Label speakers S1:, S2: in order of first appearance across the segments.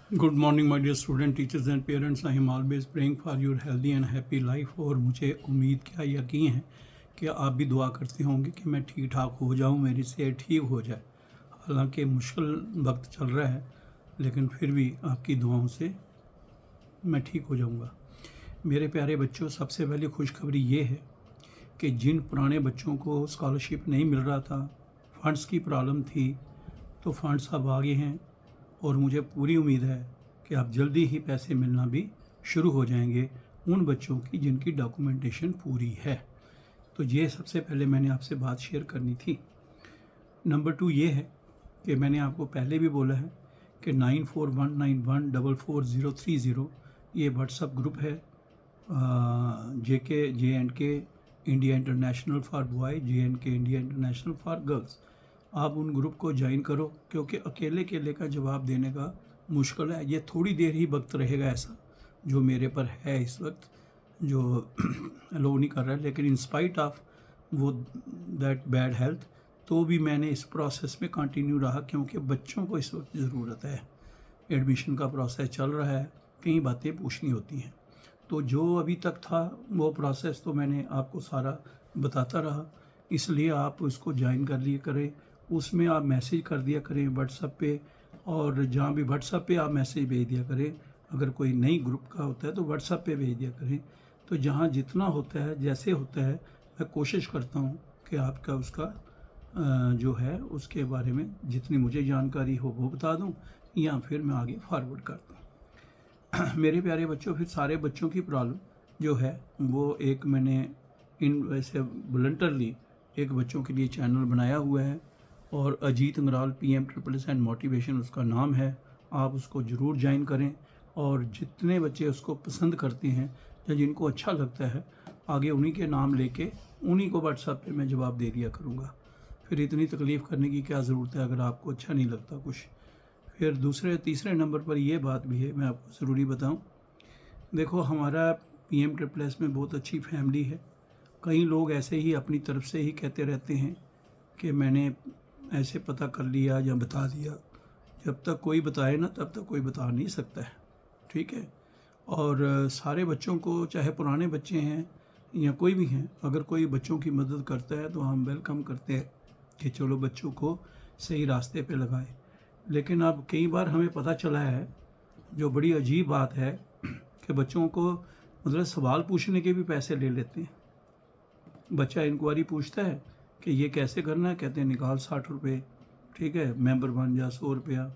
S1: Good morning my dear student, teachers and parents. I am always praying for your healthy and happy life. और मुझे उम्मीद क्या यकीन है कि आप भी दुआ करते होंगे कि मैं ठीक ठाक हो जाऊं, मेरी सेहत ठीक हो जाए। हालांकि मुश्किल वक्त चल रहा है, लेकिन फिर भी आपकी दुआओं से मैं ठीक हो जाऊंगा। मेरे प्यारे बच्चों, सबसे पहले खुशखबरी ये है कि जिन पुराने बच्चों को स्कॉलरशिप नहीं मिल रहा था, फंड्स की प्रॉब्लम थी, तो फंड्स अब आ गए हैं। और मुझे पूरी उम्मीद है कि अब जल्दी ही पैसे मिलना भी शुरू हो जाएंगे उन बच्चों की जिनकी डॉक्यूमेंटेशन पूरी है। तो ये सबसे पहले मैंने आपसे बात शेयर करनी थी। नंबर 2 ये है कि मैंने आपको पहले भी बोला है कि 9419144030 ये व्हाट्सअप ग्रुप है। JNK India international for boy, JNK India international for girls. आप उन ग्रुप को ज्वाइन करो, क्योंकि अकेले अकेले का जवाब देने का मुश्किल है। ये थोड़ी देर ही वक्त रहेगा ऐसा जो मेरे पर है इस वक्त, जो अलो नहीं कर रहा है। लेकिन इन स्पाइट ऑफ वो दैट बैड हेल्थ, तो भी मैंने इस प्रोसेस में कंटिन्यू रहा, क्योंकि बच्चों को इस वक्त ज़रूरत है। एडमिशन का प्रोसेस चल रहा है, कई बातें पूछनी होती हैं। तो जो अभी तक था वो प्रोसेस तो मैंने आपको सारा बताता रहा, इसलिए आप उसको ज्वाइन कर लिए करें। उसमें आप मैसेज कर दिया करें व्हाट्सएप पे, और जहाँ भी व्हाट्सएप पे आप मैसेज भेज दिया करें। अगर कोई नई ग्रुप का होता है तो व्हाट्सएप पे भेज दिया करें। तो जहाँ जितना होता है, जैसे होता है, मैं कोशिश करता हूँ कि आपका उसका जो है उसके बारे में जितनी मुझे जानकारी हो वो बता दूँ, या फिर मैं आगे फॉरवर्ड कर दूँ। मेरे प्यारे बच्चों, फिर सारे बच्चों की प्रॉब्लम जो है वो एक मैंने इन वैसे वॉलंटरली एक बच्चों के लिए चैनल बनाया हुआ है, और Ajit Angral PM and motivation उसका नाम है। आप उसको ज़रूर ज्वाइन करें, और जितने बच्चे उसको पसंद करते हैं या जिनको अच्छा लगता है, आगे उन्हीं के नाम लेके उन्हीं को व्हाट्सएप पे मैं जवाब दे दिया करूँगा। फिर इतनी तकलीफ़ करने की क्या ज़रूरत है अगर आपको अच्छा नहीं लगता कुछ। फिर तीसरे नंबर पर यह बात भी है, मैं आपको ज़रूरी बताऊँ। देखो, हमारा PM में बहुत अच्छी फैमिली है। कई लोग ऐसे ही अपनी तरफ से ही कहते रहते हैं कि मैंने ऐसे पता कर लिया या बता दिया। जब तक कोई बताए ना, तब तक कोई बता नहीं सकता है, ठीक है। और सारे बच्चों को, चाहे पुराने बच्चे हैं या कोई भी हैं, अगर कोई बच्चों की मदद करता है तो हम वेलकम करते हैं कि चलो बच्चों को सही रास्ते पे लगाए। लेकिन अब कई बार हमें पता चला है, जो बड़ी अजीब बात है, कि बच्चों को मतलब सवाल पूछने के भी पैसे ले लेते हैं। बच्चा इंक्वायरी पूछता है कि ये कैसे करना है, कहते हैं निकाल 60 रुपये, ठीक है, मेंबर बन जा 100 रुपया,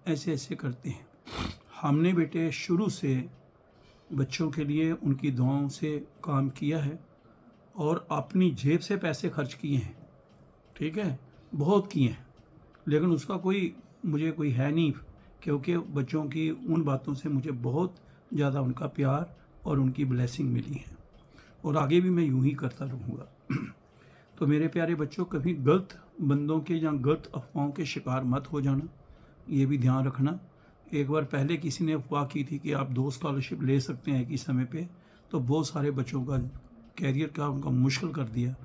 S1: ऐसे ऐसे करते हैं। हमने बेटे शुरू से बच्चों के लिए उनकी दुआओं से काम किया है, और अपनी जेब से पैसे खर्च किए हैं, ठीक है, बहुत किए हैं। लेकिन उसका मुझे कोई है नहीं, क्योंकि बच्चों की उन बातों से मुझे बहुत ज़्यादा उनका प्यार और उनकी ब्लेसिंग मिली है, और आगे भी मैं यूं ही करता रहूँगा। तो मेरे प्यारे बच्चों, कभी गलत बंदों के या गलत अफवाहों के शिकार मत हो जाना, ये भी ध्यान रखना। एक बार पहले किसी ने अफवाह की थी कि आप 2 स्कॉलरशिप ले सकते हैं एक ही समय पे, तो बहुत सारे बच्चों का कैरियर का उनका मुश्किल कर दिया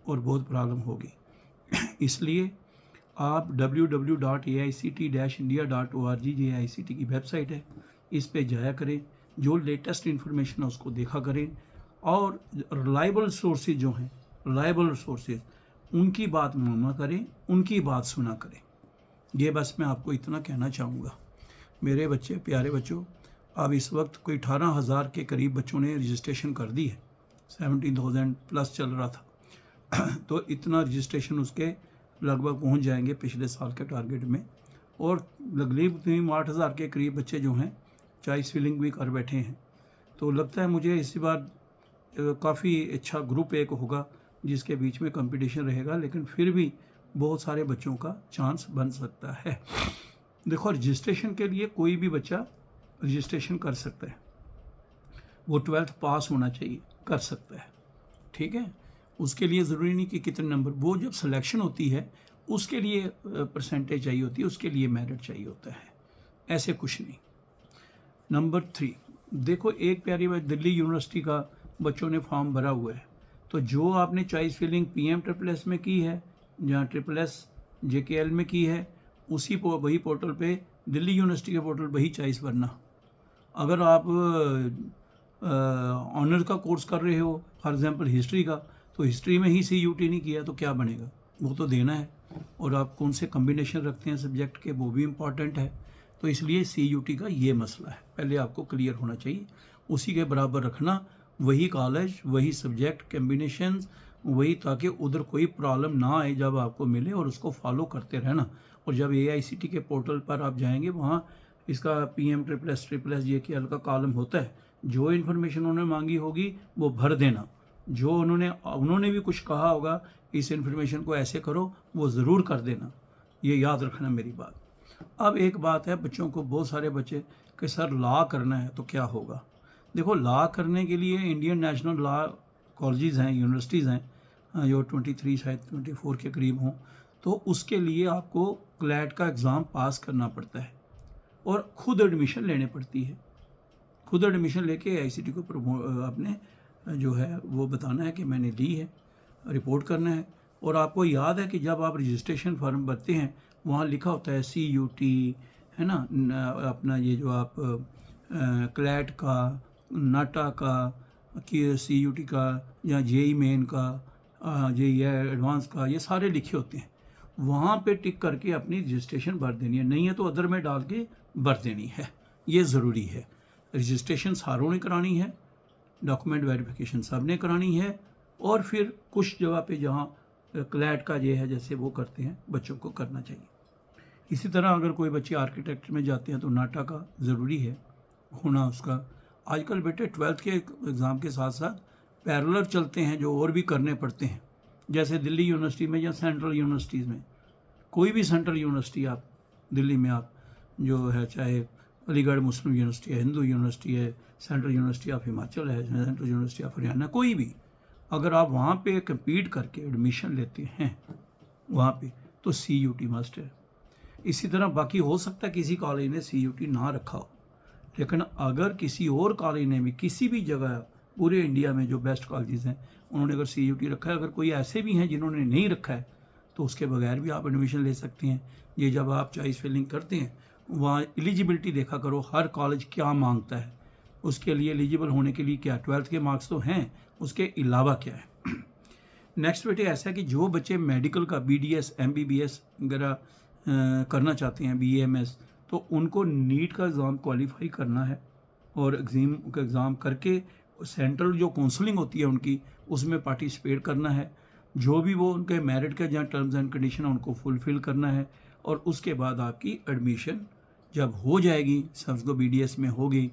S1: और बहुत प्रॉब्लम होगी। इसलिए आप www.aict-india.org AICT की वेबसाइट है, इस पे जाया करें, जो लेटेस्ट इन्फॉर्मेशन है उसको देखा करें, और रिलायबल सोर्सेज जो हैं, रिलायबल सोर्सेज, उनकी बात माना करें, उनकी बात सुना करें। ये बस मैं आपको इतना कहना चाहूँगा। मेरे बच्चे, प्यारे बच्चों, अब इस वक्त कोई 18,000 के करीब बच्चों ने रजिस्ट्रेशन कर दी है। 17,000 प्लस चल रहा था। तो इतना रजिस्ट्रेशन उसके लगभग पहुंच जाएंगे पिछले साल के टारगेट में, और तकरीबन 8,000 के करीब बच्चे जो हैं चॉइस फिलिंग भी कर बैठे हैं। तो लगता है मुझे इस बार काफ़ी अच्छा ग्रुप एक होगा जिसके बीच में कंपटीशन रहेगा, लेकिन फिर भी बहुत सारे बच्चों का चांस बन सकता है। देखो, रजिस्ट्रेशन के लिए कोई भी बच्चा रजिस्ट्रेशन कर सकता है, वो 12th पास होना चाहिए, कर सकता है, ठीक है। उसके लिए ज़रूरी नहीं कि कितने नंबर, वो जब सिलेक्शन होती है उसके लिए परसेंटेज चाहिए होती है, उसके लिए मेरिट चाहिए होता है, ऐसे कुछ नहीं। नंबर 3, देखो, एक प्यारी बात, दिल्ली यूनिवर्सिटी का बच्चों ने फॉर्म भरा हुआ है, तो जो आपने चॉइस फिलिंग PM में की है या SSS JKL में की है, वही पोर्टल पे दिल्ली यूनिवर्सिटी के पोर्टल वही चॉइस भरना। अगर आप ऑनर्स का कोर्स कर रहे हो, फॉर एग्जांपल हिस्ट्री का, तो हिस्ट्री में ही CUT नहीं किया तो क्या बनेगा, वो तो देना है। और आप कौन से कम्बिनेशन रखते हैं सब्जेक्ट के, वो भी इम्पॉर्टेंट है। तो इसलिए CUT का ये मसला है, पहले आपको क्लियर होना चाहिए। उसी के बराबर रखना, वही कॉलेज, वही सब्जेक्ट कम्बिनेशन, वही, ताकि उधर कोई प्रॉब्लम ना आए जब आपको मिले, और उसको फॉलो करते रहना। और जब AICT के पोर्टल पर आप जाएंगे, वहाँ इसका PM+++JKL का कॉलम होता है। जो इन्फॉर्मेशन उन्होंने मांगी होगी वो भर देना। जो उन्होंने भी कुछ कहा होगा, इस इन्फॉर्मेशन को ऐसे करो, वो ज़रूर कर देना। ये याद रखना मेरी बात। अब एक बात है, बच्चों को, बहुत सारे बच्चे कि सर लॉ करना है तो क्या होगा। देखो, लॉ करने के लिए इंडियन नेशनल लॉ कॉलेजेस हैं, यूनिवर्सिटीज़ हैं, जो 23 शायद 24 के करीब हों, तो उसके लिए आपको क्लैट का एग्ज़ाम पास करना पड़ता है और ख़ुद एडमिशन लेने पड़ती है। खुद एडमिशन लेके AICT को आपने जो है वो बताना है कि मैंने ली है, रिपोर्ट करना है। और आपको याद है कि जब आप रजिस्ट्रेशन फॉर्म भरते हैं, वहाँ लिखा होता है CUT, है ना, अपना ये जो आप क्लैट का, नाटा का, CUT का, या JEE मेन का, JEE एडवांस का, ये सारे लिखे होते हैं। वहाँ पे टिक करके अपनी रजिस्ट्रेशन भर देनी है, नहीं है तो अदर में डाल के भर देनी है। ये ज़रूरी है। रजिस्ट्रेशन सारों ने करानी है, डॉक्यूमेंट वेरिफिकेशन सब ने करानी है, और फिर कुछ जगह पे जहाँ क्लैट का ये है जैसे वो करते हैं, बच्चों को करना चाहिए। इसी तरह अगर कोई बच्चे आर्किटेक्ट में जाते हैं तो नाटा का ज़रूरी है होना उसका। आजकल बेटे 12th के एग्ज़ाम के साथ साथ पैरेलल चलते हैं जो और भी करने पड़ते हैं, जैसे दिल्ली यूनिवर्सिटी में या सेंट्रल यूनिवर्सिटीज़ में। कोई भी सेंट्रल यूनिवर्सिटी आप दिल्ली में आप जो है, चाहे अलीगढ़ मुस्लिम यूनिवर्सिटी है, हिंदू यूनिवर्सिटी है, सेंट्रल यूनिवर्सिटी ऑफ हिमाचल है, सेंट्रल यूनिवर्सिटी ऑफ हरियाणा, कोई भी, अगर आप वहाँ पे कम्पीट करके एडमिशन लेते हैं वहाँ पे, तो CUT मस्ट है। इसी तरह बाकी हो सकता है किसी कॉलेज ने CUT ना रखा हो, लेकिन अगर किसी और कॉलेज ने भी किसी भी जगह पूरे इंडिया में जो बेस्ट कॉलेजेस हैं उन्होंने अगर CUT रखा है, अगर कोई ऐसे भी हैं जिन्होंने नहीं रखा है, तो उसके बगैर भी आप एडमिशन ले सकते हैं। ये जब आप चॉइस फिलिंग करते हैं, वहाँ एलिजिबिलिटी देखा करो, हर कॉलेज क्या मांगता है, उसके लिए एलिजिबल होने के लिए क्या 12th के मार्क्स तो हैं, उसके अलावा क्या है। नेक्स्ट बेटे ऐसा है कि जो बच्चे मेडिकल का BDS MBBS वगैरह करना चाहते हैं, BAMS, तो उनको नीट का एग्ज़ाम क्वालिफाई करना है, और एग्ज़ाम करके सेंट्रल जो काउंसलिंग होती है उनकी, उसमें पार्टिसिपेट करना है। जो भी वो उनके मेरिट के जहाँ टर्म्स एंड कंडीशन है उनको फुलफ़िल करना है, और उसके बाद आपकी एडमिशन जब हो जाएगी, समझो BDS में होगी।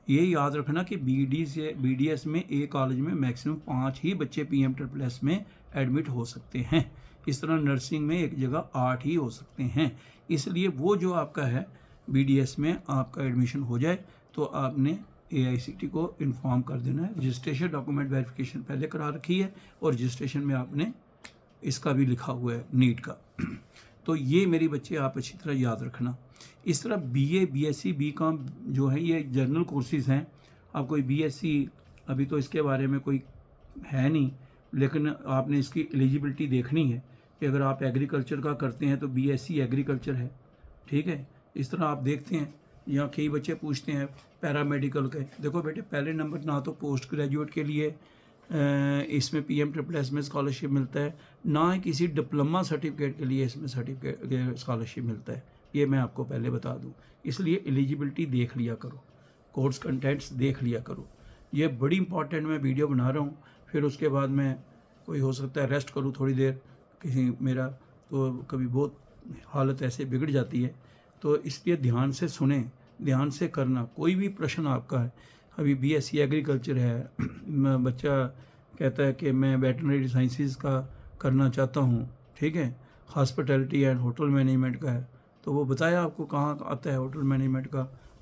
S1: ये याद रखना कि BDS में एक कॉलेज में मैक्सिमम 5 ही बच्चे PM++ में एडमिट हो सकते हैं। इस तरह नर्सिंग में एक जगह 8 ही हो सकते हैं। इसलिए वो जो आपका है BDS में आपका एडमिशन हो जाए तो आपने AICT को इन्फॉर्म कर देना है। रजिस्ट्रेशन डॉक्यूमेंट वेरिफिकेशन पहले करा रखी है, और रजिस्ट्रेशन में आपने इसका भी लिखा हुआ है नीट का। तो ये मेरे बच्चे आप अच्छी तरह याद रखना। इस तरह BA BSc BCom जो है ये जनरल कोर्सेज़ हैं। अब कोई BSc अभी तो इसके बारे में कोई है नहीं, लेकिन आपने इसकी एलिजिबिलिटी देखनी है कि अगर आप एग्रीकल्चर का करते हैं तो BSc एग्रीकल्चर है, ठीक है। इस तरह आप देखते हैं, यहाँ कई बच्चे पूछते हैं पैरामेडिकल के। देखो बेटे, पहले नंबर ना तो पोस्ट ग्रेजुएट के लिए इसमें PM++ में स्कॉलरशिप मिलता है, ना ही किसी डिप्लोमा सर्टिफिकेट के लिए इसमें सर्टिफिकेट स्कॉलरशिप मिलता है। ये मैं आपको पहले बता दूं। इसलिए एलिजिबिलिटी देख लिया करो, कोर्स कंटेंट्स देख लिया करो। ये बड़ी इंपॉर्टेंट मैं वीडियो बना रहा हूँ, फिर उसके बाद मैं कोई हो सकता है रेस्ट करूँ थोड़ी देर, किसी मेरा तो कभी बहुत हालत ऐसे बिगड़ जाती है, तो इसलिए ध्यान से सुने, ध्यान से करना। कोई भी प्रश्न आपका है, अभी BSc एग्रीकल्चर है, बच्चा कहता है कि मैं वेटरनरी साइंसेस का करना चाहता हूँ, ठीक है, हॉस्पिटैलिटी एंड होटल मैनेजमेंट का है, तो वो बताया आपको कहाँ आता है होटल मैनेजमेंट का,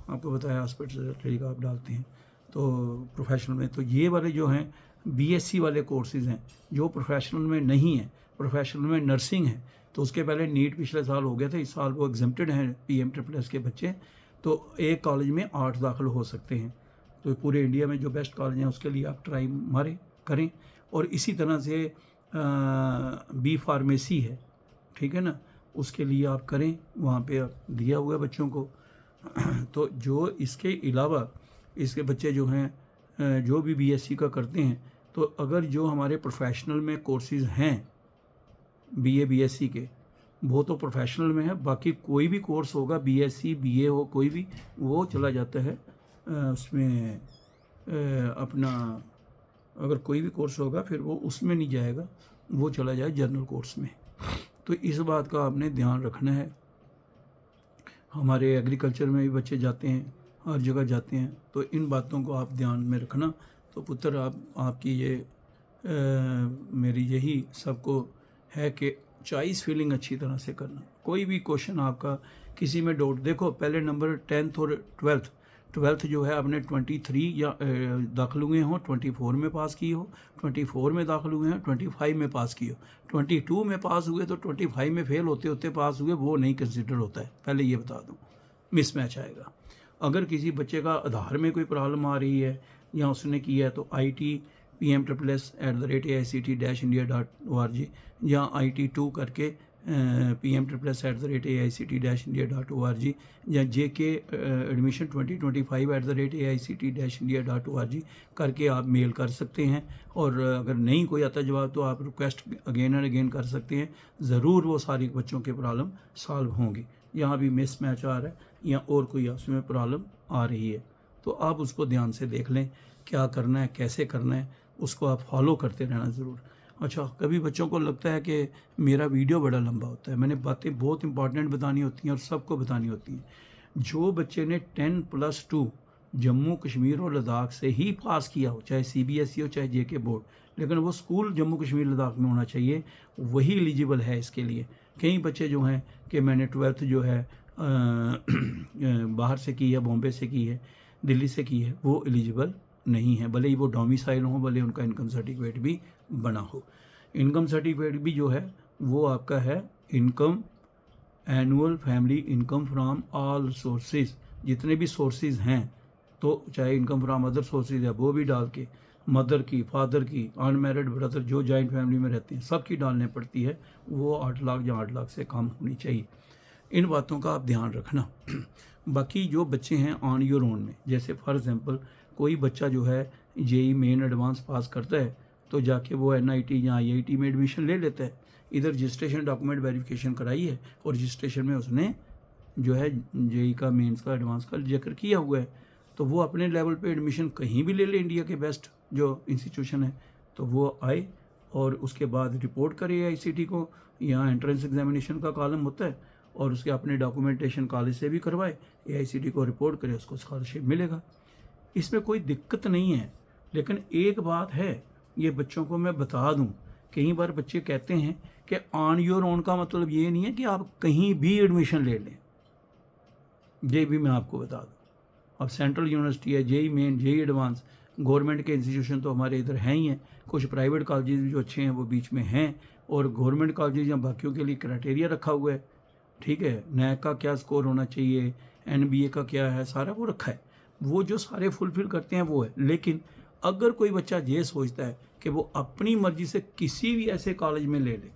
S1: आपको बताया हॉस्पिटैलिटी का आप डालते हैं तो प्रोफेशनल में। तो ये वाले जो हैं BSc वाले कोर्सेज़ हैं जो प्रोफेशनल में नहीं है, प्रोफेशनल में नर्सिंग है, तो उसके पहले नीट पिछले साल हो गया था, इस साल वो एग्जम्प्टेड हैं PM++ के बच्चे, तो एक कॉलेज में 8 दाखिल हो सकते हैं। तो पूरे इंडिया में जो बेस्ट कॉलेज हैं उसके लिए आप ट्राई करें। और इसी तरह से B फार्मेसी है, ठीक है ना, उसके लिए आप करें, वहाँ पे दिया हुआ है बच्चों को। तो जो इसके अलावा इसके बच्चे जो हैं जो भी बीएससी का करते हैं, तो अगर जो हमारे प्रोफेशनल में कोर्सेज़ हैं बीए बीएससी के, वो तो प्रोफेशनल में है। बाकी कोई भी कोर्स होगा, बीएससी बीए हो कोई भी, वो चला जाता है उसमें अपना, अगर कोई भी कोर्स होगा फिर वो उसमें नहीं जाएगा, वो चला जाए जनरल कोर्स में। तो इस बात का आपने ध्यान रखना है। हमारे एग्रीकल्चर में भी बच्चे जाते हैं, हर जगह जाते हैं, तो इन बातों को आप ध्यान में रखना। तो पुत्र आपकी ये मेरी यही सबको है कि चॉइस फिलिंग अच्छी तरह से करना। कोई भी क्वेश्चन आपका किसी में डाउट, देखो पहले नंबर 10th और 12th जो है आपने 23 या दाखिल हुए हों 24 में पास की हो, 24 में दाखिल हुए हैं 25 में पास की हो, 22 में पास हुए तो 25 में फेल होते होते पास हुए, वो नहीं कंसिडर होता है, पहले ये बता दूँ, मिसमैच आएगा। अगर किसी बच्चे का आधार में कोई प्रॉब्लम आ रही है या उसने किया है तो ITPM+@AICT-India.org या IT2 करके PM+@AICT-India.org या JK एडमिशन 2025@AICT-India.org करके आप मेल कर सकते हैं। और अगर नहीं कोई आता जवाब तो आप रिक्वेस्ट अगेन एंड अगेन कर सकते हैं, ज़रूर वो सारी बच्चों के प्रॉब्लम सॉल्व होंगी। यहाँ भी मिस मैच आ रहा है या और कोई उसमें प्रॉब्लम आ रही है, तो आप उसको ध्यान से देख लें, क्या करना है कैसे करना है, उसको आप फॉलो करते रहना ज़रूर। अच्छा, कभी बच्चों को लगता है कि मेरा वीडियो बड़ा लंबा होता है, मैंने बातें बहुत इंपॉर्टेंट बतानी होती हैं और सबको बतानी होती हैं। जो बच्चे ने 10+2 जम्मू कश्मीर और लद्दाख से ही पास किया हो, चाहे CBSE हो चाहे JK बोर्ड, लेकिन वो स्कूल जम्मू कश्मीर लद्दाख में होना चाहिए, वही एलिजिबल है इसके लिए। कई बच्चे जो हैं कि मैंने 12th जो है बाहर से की है, बॉम्बे से की है, दिल्ली से की है, वो एलिजिबल नहीं है, भले ही वो डोमिसाइल हो, भले उनका इनकम सर्टिफिकेट भी बना हो। इनकम सर्टिफिकेट भी जो है वो आपका है income, annual family income from all sources, जितने भी सोर्सेज हैं, तो चाहे इनकम फ्राम अदर सोर्सेज है वो भी डाल के, मदर की, फादर की, अनमैरिड ब्रदर जो जॉइंट फैमिली में रहते हैं सबकी डालने पड़ती है, वो 8 लाख या 8 लाख से कम होनी चाहिए। इन बातों का आप ध्यान रखना। बाकी जो बच्चे हैं ऑन योर ओन में, जैसे फॉर एग्जांपल कोई बच्चा जो है JEE मेन एडवांस पास करता है तो जाके वो NIT या IIT में एडमिशन ले लेता है, इधर रजिस्ट्रेशन डॉक्यूमेंट वेरिफिकेशन कराई है और रजिस्ट्रेशन में उसने जो है JEE का मेंस का एडवांस का जिक्र किया हुआ है, तो वो अपने लेवल पे एडमिशन कहीं भी ले ले, इंडिया के बेस्ट जो इंस्टीट्यूशन है, तो वो आए और उसके बाद रिपोर्ट करे ICT को, यहाँ एंट्रेंस एग्जामिनेशन का कॉलम होता है, और उसके अपने डॉक्यूमेंटेशन कॉलेज से भी करवाए, AICT को रिपोर्ट करे, उसको स्कॉलरशिप मिलेगा। इसमें कोई दिक्कत नहीं है। लेकिन एक बात है, ये बच्चों को मैं बता दूं, कई बार बच्चे कहते हैं कि ऑन योर ओन का मतलब ये नहीं है कि आप कहीं भी एडमिशन ले लें, ये भी मैं आपको बता दूं। अब सेंट्रल यूनिवर्सिटी है, JEE main, JEE advance, government के इंस्टीट्यूशन तो हमारे इधर हैं ही हैं, कुछ प्राइवेट कॉलेजेस भी जो अच्छे हैं वो बीच में हैं, और गवर्नमेंट कॉलेजेस या बाकियों के लिए क्राइटेरिया रखा हुआ है, ठीक है, NAC का क्या स्कोर होना चाहिए, NBA का क्या है, सारा वो रखा है, वो जो सारे फुलफिल करते हैं वो है। लेकिन अगर कोई बच्चा ये सोचता है कि वो अपनी मर्जी से किसी भी ऐसे कॉलेज में ले ले,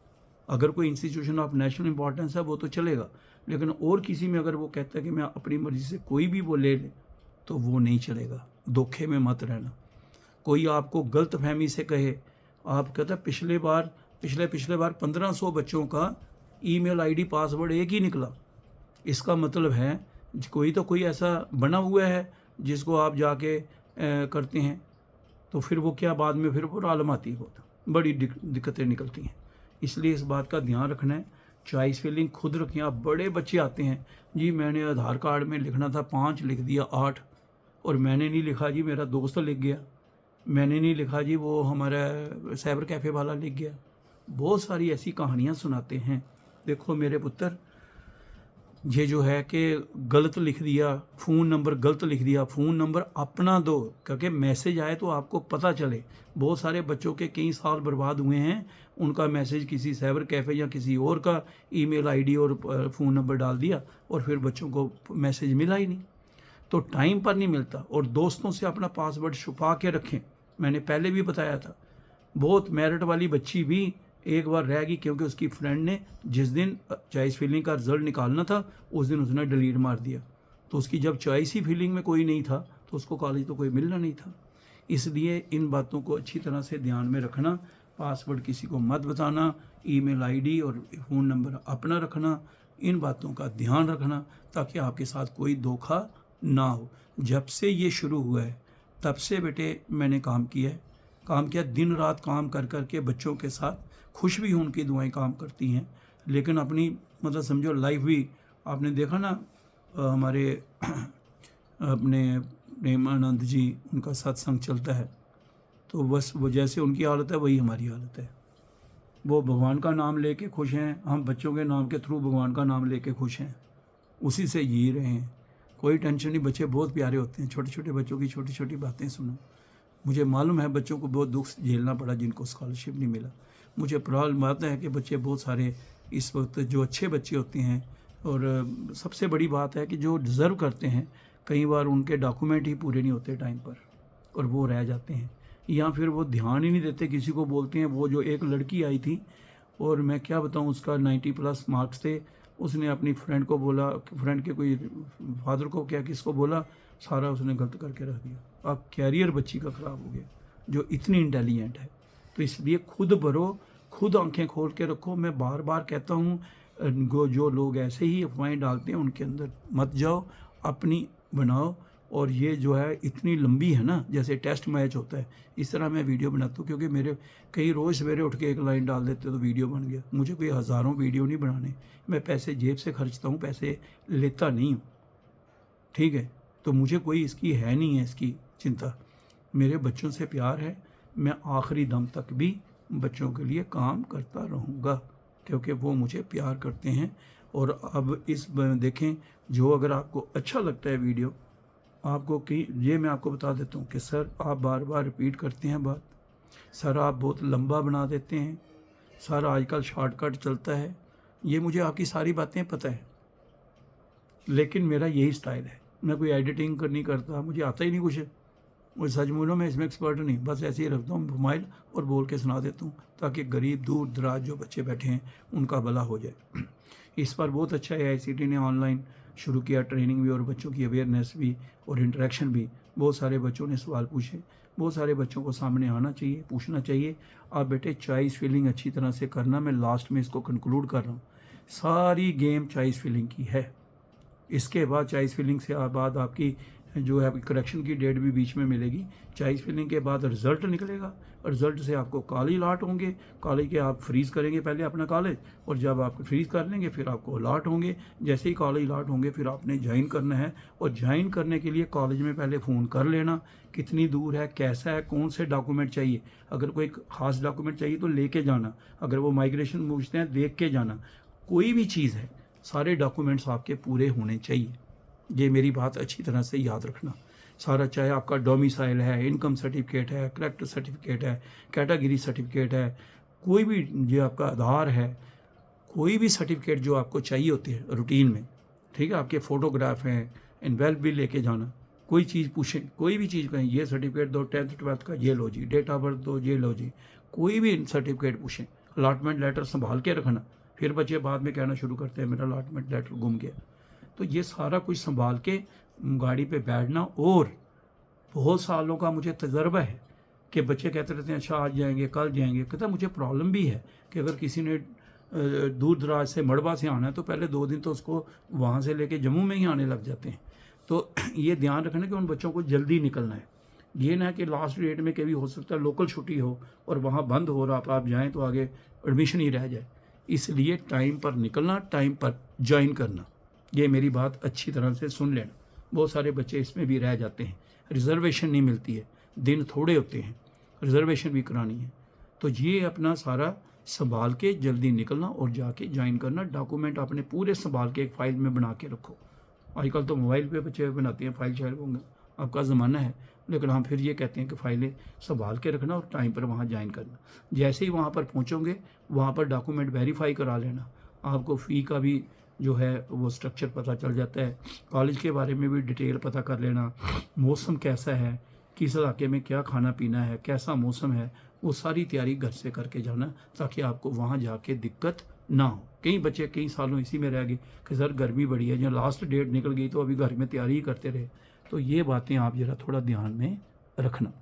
S1: अगर कोई इंस्टीट्यूशन ऑफ नेशनल इंपॉर्टेंस है वो तो चलेगा, लेकिन और किसी में अगर वो कहता है कि मैं अपनी मर्जी से कोई भी वो ले ले, तो वो नहीं चलेगा। धोखे में मत रहना। कोई आपको गलत फहमी से कहे, आप कहता पिछले बार 1500 बच्चों का ईमेल ID पासवर्ड एक ही निकला, इसका मतलब है कोई ऐसा बना हुआ है जिसको आप जाके करते हैं, तो फिर वो क्या बाद में फिर वो प्रॉब्लम आती है, बहुत बड़ी दिक्कतें निकलती हैं। इसलिए इस बात का ध्यान रखना है, चॉइस फिलिंग खुद रखें। आप बड़े बच्चे आते हैं जी, मैंने आधार कार्ड में लिखना था 5 लिख दिया 8, और मैंने नहीं लिखा जी मेरा दोस्त लिख गया, मैंने नहीं लिखा जी वो हमारा साइबर कैफ़े वाला लिख गया। बहुत सारी ऐसी कहानियाँ सुनाते हैं। देखो मेरे पुत्र, ये जो है कि गलत लिख दिया, फ़ोन नंबर गलत लिख दिया, फ़ोन नंबर अपना दो, क्योंकि मैसेज आए तो आपको पता चले। बहुत सारे बच्चों के कई साल बर्बाद हुए हैं, उनका मैसेज किसी साइबर कैफ़े या किसी और का ईमेल ID और फ़ोन नंबर डाल दिया और फिर बच्चों को मैसेज मिला ही नहीं, तो टाइम पर नहीं मिलता। और दोस्तों से अपना पासवर्ड छुपा के रखें, मैंने पहले भी बताया था। बहुत मेरिट वाली बच्ची भी एक बार रह गई क्योंकि उसकी फ्रेंड ने जिस दिन चॉइस फिलिंग का रिजल्ट निकालना था उस दिन उसने डिलीट मार दिया, तो उसकी जब चॉइस ही फीलिंग में कोई नहीं था तो उसको कॉलेज तो कोई मिलना नहीं था। इसलिए इन बातों को अच्छी तरह से ध्यान में रखना। पासवर्ड किसी को मत बताना, ईमेल आईडी और फ़ोन नंबर अपना रखना, इन बातों का ध्यान रखना ताकि आपके साथ कोई धोखा ना हो। जब से ये शुरू हुआ है तब से बेटे मैंने काम किया, दिन रात काम कर कर के बच्चों के साथ। खुश भी हूँ, उनकी दुआएं काम करती हैं, लेकिन अपनी मतलब समझो लाइफ भी आपने देखा ना, हमारे अपने प्रेमानंद जी, उनका सत्संग चलता है तो बस वो जैसे उनकी हालत है वही हमारी हालत है। वो भगवान का नाम लेके खुश हैं, हम बच्चों के नाम के थ्रू भगवान का नाम लेके खुश हैं, उसी से जी रहे हैं। कोई टेंशन नहीं, बच्चे बहुत प्यारे होते हैं। छोटे छोटे बच्चों की छोटी छोटी बातें सुनो। मुझे मालूम है बच्चों को बहुत दुख झेलना पड़ा जिनको स्कॉलरशिप नहीं मिला। मुझे प्रॉब्लम बात है कि बच्चे बहुत सारे इस वक्त जो अच्छे बच्चे होते हैं, और सबसे बड़ी बात है कि जो डिज़र्व करते हैं, कई बार उनके डॉक्यूमेंट ही पूरे नहीं होते टाइम पर और वो रह जाते हैं, या फिर वो ध्यान ही नहीं देते, किसी को बोलते हैं। वो जो एक लड़की आई थी, और मैं क्या बताऊं, उसका 90+ मार्क्स थे। उसने अपनी फ्रेंड को बोला, फ्रेंड के कोई फादर को क्या किसको बोला, सारा उसने गलत करके रख दिया। अब कैरियर बच्ची का ख़राब हो गया जो इतनी इंटेलिजेंट है। तो इसलिए खुद भरो, खुद आंखें खोल के रखो। मैं बार बार कहता हूँ, जो लोग ऐसे ही अफवाहें डालते हैं उनके अंदर मत जाओ, अपनी बनाओ। और ये जो है इतनी लंबी है ना, जैसे टेस्ट मैच होता है, इस तरह मैं वीडियो बनाता हूँ, क्योंकि मेरे कई रोज़ सवेरे उठ के एक लाइन डाल देते तो वीडियो बन गया। मुझे कोई हज़ारों वीडियो नहीं बनाने, मैं पैसे जेब से खर्चता हूँ, पैसे लेता नहीं हूँ, ठीक है। तो मुझे कोई इसकी है नहीं है इसकी चिंता। मेरे बच्चों से प्यार है, मैं आखिरी दम तक भी बच्चों के लिए काम करता रहूँगा, क्योंकि वो मुझे प्यार करते हैं। और अब इस देखें, जो अगर आपको अच्छा लगता है वीडियो, आपको कि ये मैं आपको बता देता हूँ कि सर आप बार बार रिपीट करते हैं बात, सर आप बहुत लंबा बना देते हैं, सर आजकल शॉर्टकट चलता है, ये मुझे आपकी सारी बातें पता है, लेकिन मेरा यही स्टाइल है। मैं कोई एडिटिंग नहीं करता, मुझे आता ही नहीं कुछ। मुझे सच बोलो, मैं इसमें एक्सपर्ट नहीं, बस ऐसे ही रखता हूँ मोबाइल और बोल के सुना देता हूँ, ताकि गरीब दूर दराज जो बच्चे बैठे हैं उनका भला हो जाए। इस पर बहुत अच्छा है, ICT ने ऑनलाइन शुरू किया, ट्रेनिंग भी और बच्चों की अवेयरनेस भी और इंटरेक्शन भी। बहुत सारे बच्चों ने सवाल पूछे, बहुत सारे बच्चों को सामने आना चाहिए, पूछना चाहिए। आप बेटे चॉइस फिलिंग अच्छी तरह से करना। मैं लास्ट में इसको कंक्लूड कर रहा हूँ, सारी गेम चॉइस फिलिंग की है। इसके बाद चॉइस फिलिंग से बाद आपकी जो है करेक्शन की डेट भी बीच में मिलेगी। चॉइस फिलिंग के बाद रिज़ल्ट निकलेगा, रिज़ल्ट से आपको कॉलेज अलॉट होंगे। कॉलेज के आप फ्रीज़ करेंगे पहले अपना कॉलेज, और जब आप फ्रीज़ कर लेंगे फिर आपको अलॉट होंगे। जैसे ही कॉलेज अलॉट होंगे फिर आपने ज्वाइन करना है, और ज्वाइन करने के लिए कॉलेज में पहले फ़ोन कर लेना, कितनी दूर है, कैसा है, कौन से डॉक्यूमेंट चाहिए। अगर कोई ख़ास डॉक्यूमेंट चाहिए तो लेके जाना, अगर वो माइग्रेशन पूछते हैं देख के जाना। कोई भी चीज़ है, सारे डॉक्यूमेंट्स आपके पूरे होने चाहिए। ये मेरी बात अच्छी तरह से याद रखना। सारा, चाहे आपका डोमिसाइल है, इनकम सर्टिफिकेट है, करेक्टर सर्टिफिकेट है, कैटेगरी सर्टिफिकेट है, कोई भी जो आपका आधार है, कोई भी सर्टिफिकेट जो आपको चाहिए होते हैं रूटीन में, ठीक है। आपके फ़ोटोग्राफ हैं, इनवेल्प भी लेके जाना। कोई चीज़ पूछें, कोई भी चीज़ कहें, ये सर्टिफिकेट दो 10th 12th का, ये लो जी, डेट ऑफ बर्थ दो, ये लो जी, कोई भी सर्टिफिकेट पूछें। अलॉटमेंट लेटर संभाल के रखना, फिर बच्चे बाद में कहना शुरू करते हैं मेरा अलॉटमेंट लेटर गुम गया। तो ये सारा कुछ संभाल के गाड़ी पे बैठना। और बहुत सालों का मुझे तजर्बा है कि बच्चे कहते रहते हैं अच्छा आज जाएंगे, कल जाएंगे। कहता मुझे प्रॉब्लम भी है कि अगर किसी ने दूर दराज से मड़बा से आना है तो पहले 2 दिन तो उसको वहाँ से लेके जम्मू में ही आने लग जाते हैं। तो ये ध्यान रखना कि उन बच्चों को जल्दी निकलना है। ये ना कि लास्ट डेट में कभी हो सकता है लोकल छुट्टी हो और वहाँ बंद हो रहा, आप जाएँ तो आगे एडमिशन ही रह जाए। इसलिए टाइम पर निकलना, टाइम पर ज्वाइन करना। ये मेरी बात अच्छी तरह से सुन लेना। बहुत सारे बच्चे इसमें भी रह जाते हैं, रिजर्वेशन नहीं मिलती है, दिन थोड़े होते हैं, रिजर्वेशन भी करानी है। तो ये अपना सारा संभाल के जल्दी निकलना और जाके ज्वाइन करना। डॉक्यूमेंट अपने पूरे संभाल के एक फ़ाइल में बना के रखो। आजकल तो मोबाइल पे बच्चे बनाते हैं फाइल शाइल, आपका ज़माना है, लेकिन हम फिर ये कहते हैं कि फ़ाइलें संभाल के रखना और टाइम पर वहाँ ज्वाइन करना। जैसे ही वहाँ पर पहुँचोगे वहाँ पर डॉक्यूमेंट वेरीफाई करा लेना। आपको फ़ी का भी जो है वो स्ट्रक्चर पता चल जाता है, कॉलेज के बारे में भी डिटेल पता कर लेना, मौसम कैसा है, किस इलाके में क्या खाना पीना है, कैसा मौसम है, वो सारी तैयारी घर से करके जाना ताकि आपको वहाँ जाके दिक्कत ना हो। कई बच्चे कई सालों इसी में रह गए कि सर गर्मी बड़ी है, जहाँ लास्ट डेट निकल गई तो अभी घर में तैयारी ही करते रहे। तो ये बातें आप ज़रा थोड़ा ध्यान में रखना।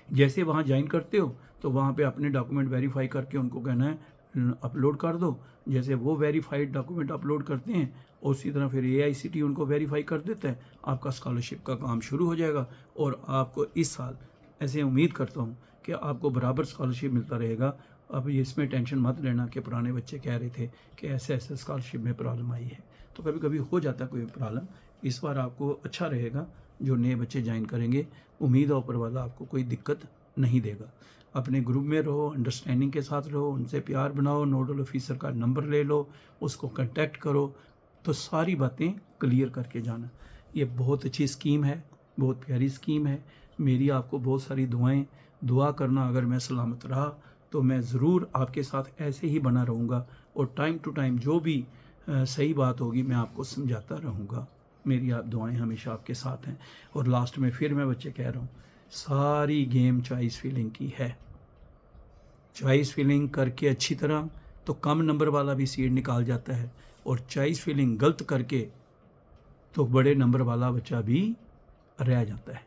S1: जैसे वहाँ ज्वाइन करते हो तो वहाँ पे अपने डॉक्यूमेंट वेरीफाई करके उनको कहना है अपलोड कर दो। जैसे वो वेरीफाइड डॉक्यूमेंट अपलोड करते हैं, उसी तरह फिर AICTE उनको वेरीफाई कर देता है, आपका स्कॉलरशिप का काम शुरू हो जाएगा। और आपको इस साल ऐसे उम्मीद करता हूँ कि आपको बराबर स्कॉलरशिप मिलता रहेगा। अब इसमें टेंशन मत लेना कि पुराने बच्चे कह रहे थे कि ऐसे ऐसे स्कॉलरशिप में प्रॉब्लम आई है, तो कभी कभी हो जाता है कोई प्रॉब्लम। इस बार आपको अच्छा रहेगा, जो नए बच्चे ज्वाइन करेंगे उम्मीद है ऊपर वाला आपको कोई दिक्कत नहीं देगा। अपने ग्रुप में रहो, अंडरस्टैंडिंग के साथ रहो, उनसे प्यार बनाओ, नोडल ऑफिसर का नंबर ले लो, उसको कांटेक्ट करो, तो सारी बातें क्लियर करके जाना। ये बहुत अच्छी स्कीम है, बहुत प्यारी स्कीम है। मेरी आपको बहुत सारी दुआएं, दुआ करना अगर मैं सलामत रहा तो मैं ज़रूर आपके साथ ऐसे ही बना रहूँगा और टाइम टू टाइम जो भी सही बात होगी मैं आपको समझाता रहूँगा। मेरी आप दुआएं हमेशा आपके साथ हैं। और लास्ट में फिर मैं बच्चे कह रहा हूँ, सारी गेम चॉइस फिलिंग की है। चॉइस फिलिंग करके अच्छी तरह तो कम नंबर वाला भी सीट निकाल जाता है, और चॉइस फिलिंग गलत करके तो बड़े नंबर वाला बच्चा भी रह जाता है।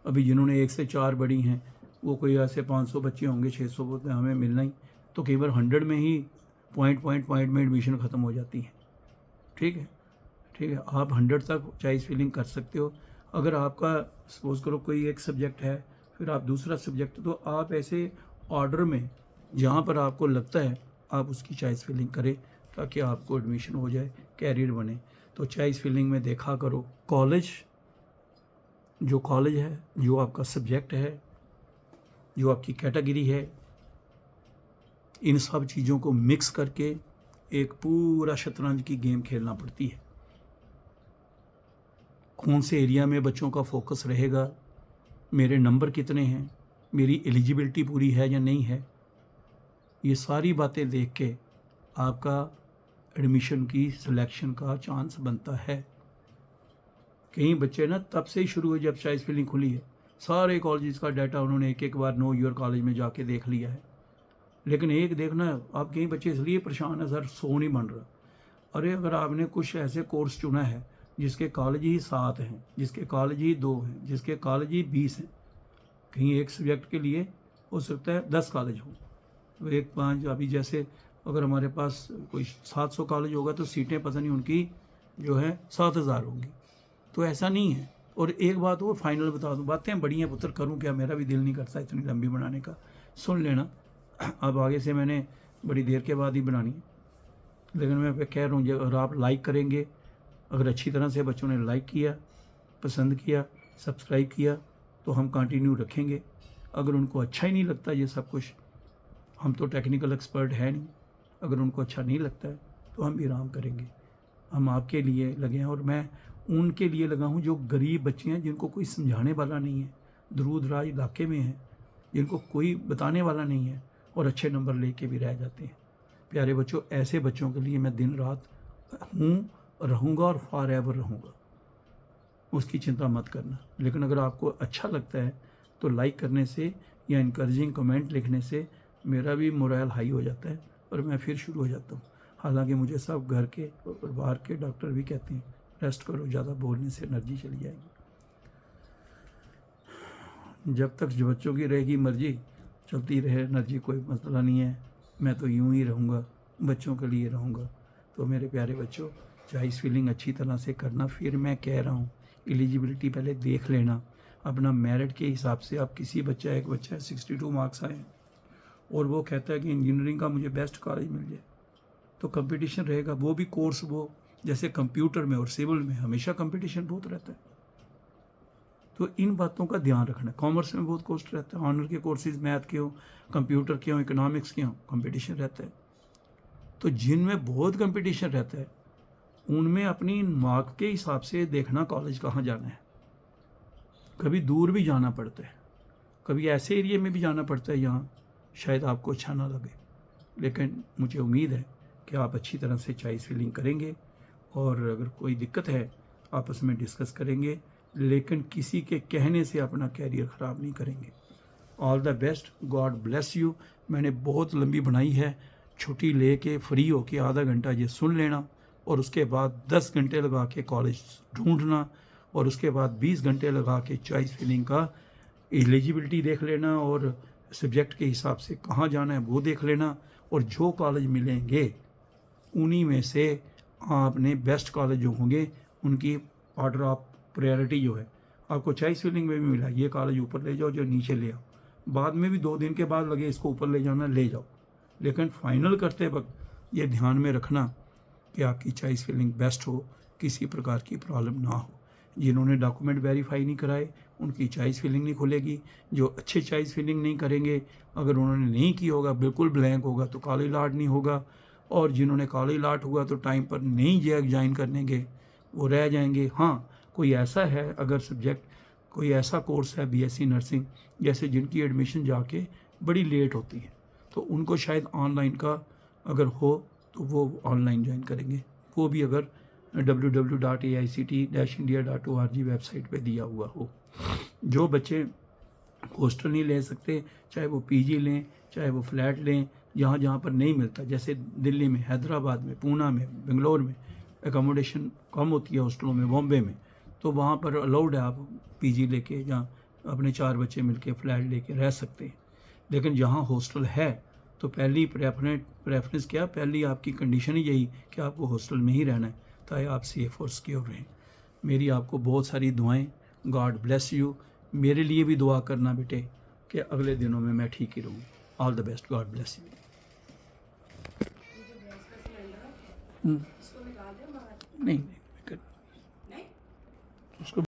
S1: अभी जिन्होंने 1 से 4 बड़ी हैं, वो कोई ऐसे 500 बच्चे होंगे, 600 बोलते हैं हमें मिलना ही, तो कई बार 100 में ही पॉइंट में एडमिशन ख़त्म हो जाती है। ठीक है, ठीक है, आप 100 तक चॉइस फिलिंग कर सकते हो। अगर आपका सपोज़ करो कोई एक सब्जेक्ट है, फिर आप दूसरा सब्जेक्ट, तो आप ऐसे ऑर्डर में जहाँ पर आपको लगता है आप उसकी चॉइस फिलिंग करें, ताकि आपको एडमिशन हो जाए, कैरियर बने। तो चॉइस फिलिंग में देखा करो कॉलेज, जो कॉलेज है, जो आपका सब्जेक्ट है, जो आपकी कैटेगरी है, इन सब चीज़ों को मिक्स करके एक पूरा शतरंज की गेम खेलना पड़ती है। कौन से एरिया में बच्चों का फोकस रहेगा, मेरे नंबर कितने हैं, मेरी एलिजिबिलिटी पूरी है या नहीं है, ये सारी बातें देख के आपका एडमिशन की सिलेक्शन का चांस बनता है। कई बच्चे ना तब से ही शुरू हुए जब चॉइस फिलिंग खुली है, सारे कॉलेजेस का डाटा उन्होंने एक एक बार नो ईयर कॉलेज में जाके देख लिया है। लेकिन एक देखना, आप कई बच्चे इसलिए परेशान है सर सो नहीं बन रहा। अरे अगर आपने कुछ ऐसे कोर्स चुना है जिसके कॉलेज ही 7 हैं, जिसके कॉलेज ही 2 हैं, जिसके कॉलेज ही 20 हैं, कहीं एक सब्जेक्ट के लिए हो सकता है 10 कॉलेज हो, तो एक 5, अभी जैसे अगर हमारे पास कोई 700 कॉलेज होगा तो सीटें पता नहीं उनकी जो है 7000 होंगी। तो ऐसा नहीं है। और एक बात और फाइनल बता दूं, बातें बड़ी हैं पुत्र, करूं क्या, मेरा भी दिल नहीं करता इतनी लंबी बनाने का, सुन लेना। अब आगे से मैंने बड़ी देर के बाद ही बनानी है, लेकिन मैं कह रहा हूँ अगर आप लाइक करेंगे, अगर अच्छी तरह से बच्चों ने लाइक किया, पसंद किया, सब्सक्राइब किया, तो हम कंटिन्यू रखेंगे। अगर उनको अच्छा ही नहीं लगता ये सब कुछ, हम तो टेक्निकल एक्सपर्ट है नहीं, अगर उनको अच्छा नहीं लगता है तो हम भी आराम करेंगे। हम आपके लिए लगे हैं, और मैं उनके लिए लगा हूँ जो गरीब बच्चे हैं, जिनको कोई समझाने वाला नहीं है, दूर दराज इलाके में हैं, जिनको कोई बताने वाला नहीं है, और अच्छे नंबर लेके भी रह जाते हैं। प्यारे बच्चों, ऐसे बच्चों के लिए मैं दिन रात हूँ, रहूँगा और फॉर एवर रहूँगा, उसकी चिंता मत करना। लेकिन अगर आपको अच्छा लगता है तो लाइक करने से या इनकरेजिंग कमेंट लिखने से मेरा भी मोरल हाई हो जाता है, और मैं फिर शुरू हो जाता हूँ। हालांकि मुझे सब घर के और परिवार के डॉक्टर भी कहते हैं रेस्ट करो, ज़्यादा बोलने से एनर्जी चली जाएगी। जब तक जो बच्चों की रहेगी मर्जी, चलती रहे एनर्जी, कोई मसला नहीं है। मैं तो यूं ही रहूँगा, बच्चों के लिए रहूँगा। तो मेरे प्यारे बच्चों, चॉइस फिलिंग अच्छी तरह से करना। फिर मैं कह रहा हूँ, एलिजिबिलिटी पहले देख लेना अपना मेरिट के हिसाब से। आप किसी बच्चा, एक बच्चा है 62 मार्क्स आए और वो कहता है कि इंजीनियरिंग का मुझे बेस्ट कॉलेज मिल जाए, तो कंपटीशन रहेगा। वो भी कोर्स, वो जैसे कंप्यूटर में और सिविल में हमेशा कंपटीशन बहुत रहता है। तो इन बातों का ध्यान रखना। कॉमर्स में बहुत कॉस्ट रहता है, ऑनर के कोर्सेज मैथ के हों, कंप्यूटर के हों, इकोनॉमिक्स के हों, कंपटीशन रहता है। तो जिनमें बहुत कंपटीशन रहता है उनमें अपनी मार्क के हिसाब से देखना कॉलेज कहाँ जाना है। कभी दूर भी जाना पड़ता है, कभी ऐसे एरिया में भी जाना पड़ता है जहाँ शायद आपको अच्छा ना लगे। लेकिन मुझे उम्मीद है कि आप अच्छी तरह से चॉइस फिलिंग करेंगे, और अगर कोई दिक्कत है आपस में डिस्कस करेंगे, लेकिन किसी के कहने से अपना कैरियर ख़राब नहीं करेंगे। All the best, God bless you. मैंने बहुत लंबी बनाई है, छुट्टी ले के फ्री होके आधा घंटा ये सुन लेना और उसके बाद 10 घंटे लगा के कॉलेज ढूंढना और उसके बाद 20 घंटे लगा के चॉइस फिलिंग का एलिजिबिलिटी देख लेना और सब्जेक्ट के हिसाब से कहाँ जाना है वो देख लेना और जो कॉलेज मिलेंगे उन्हीं में से आपने बेस्ट कॉलेज जो होंगे उनकी ऑर्डर ऑफ प्रायोरिटी जो है आपको चॉइस फिलिंग में भी मिला, ये कॉलेज ऊपर ले जाओ जो नीचे ले आओ, बाद में भी 2 दिन के बाद लगे इसको ऊपर ले जाना ले जाओ, लेकिन फाइनल करते वक्त ये ध्यान में रखना कि आपकी चॉइस फिलिंग बेस्ट हो, किसी प्रकार की प्रॉब्लम ना हो। जिन्होंने डॉक्यूमेंट वेरीफाई नहीं कराए उनकी चॉइस फिलिंग नहीं खुलेगी, जो अच्छे चॉइस फिलिंग नहीं करेंगे अगर उन्होंने नहीं की होगा बिल्कुल ब्लैंक होगा तो कॉलेज लॉट नहीं होगा, और जिन्होंने कॉलेज लॉट हुआ तो टाइम पर नहीं ज्वाइन करने के वो रह जाएंगे। हाँ, कोई ऐसा है अगर सब्जेक्ट कोई ऐसा कोर्स है बीएससी नर्सिंग जैसे जिनकी एडमिशन जाके बड़ी लेट होती है तो उनको शायद ऑनलाइन का अगर हो तो वो ऑनलाइन ज्वाइन करेंगे, वो भी अगर www.aict-india.org वेबसाइट पे दिया हुआ हो। जो बच्चे हॉस्टल नहीं ले सकते, चाहे वो पीजी लें चाहे वो फ्लैट लें, जहाँ जहाँ पर नहीं मिलता, जैसे दिल्ली में, हैदराबाद में, पूना में, बेंगलोर में एकोमोडेशन कम होती है हॉस्टलों में, बॉम्बे में, तो वहाँ पर अलाउड है आप पीजी लेके जहाँ अपने 4 बच्चे मिलके फ्लैट लेके रह सकते हैं। लेकिन जहाँ हॉस्टल है तो पहली प्रेफरेंस क्या, पहली आपकी कंडीशन ही यही कि आपको हॉस्टल में ही रहना है ताकि आप सेफ और सिक्योर रहें। मेरी आपको बहुत सारी दुआएं, गॉड ब्लेस यू। मेरे लिए भी दुआ करना बेटे कि अगले दिनों में मैं ठीक ही रहूँ। All the best, God bless you. नहीं नहीं, उसको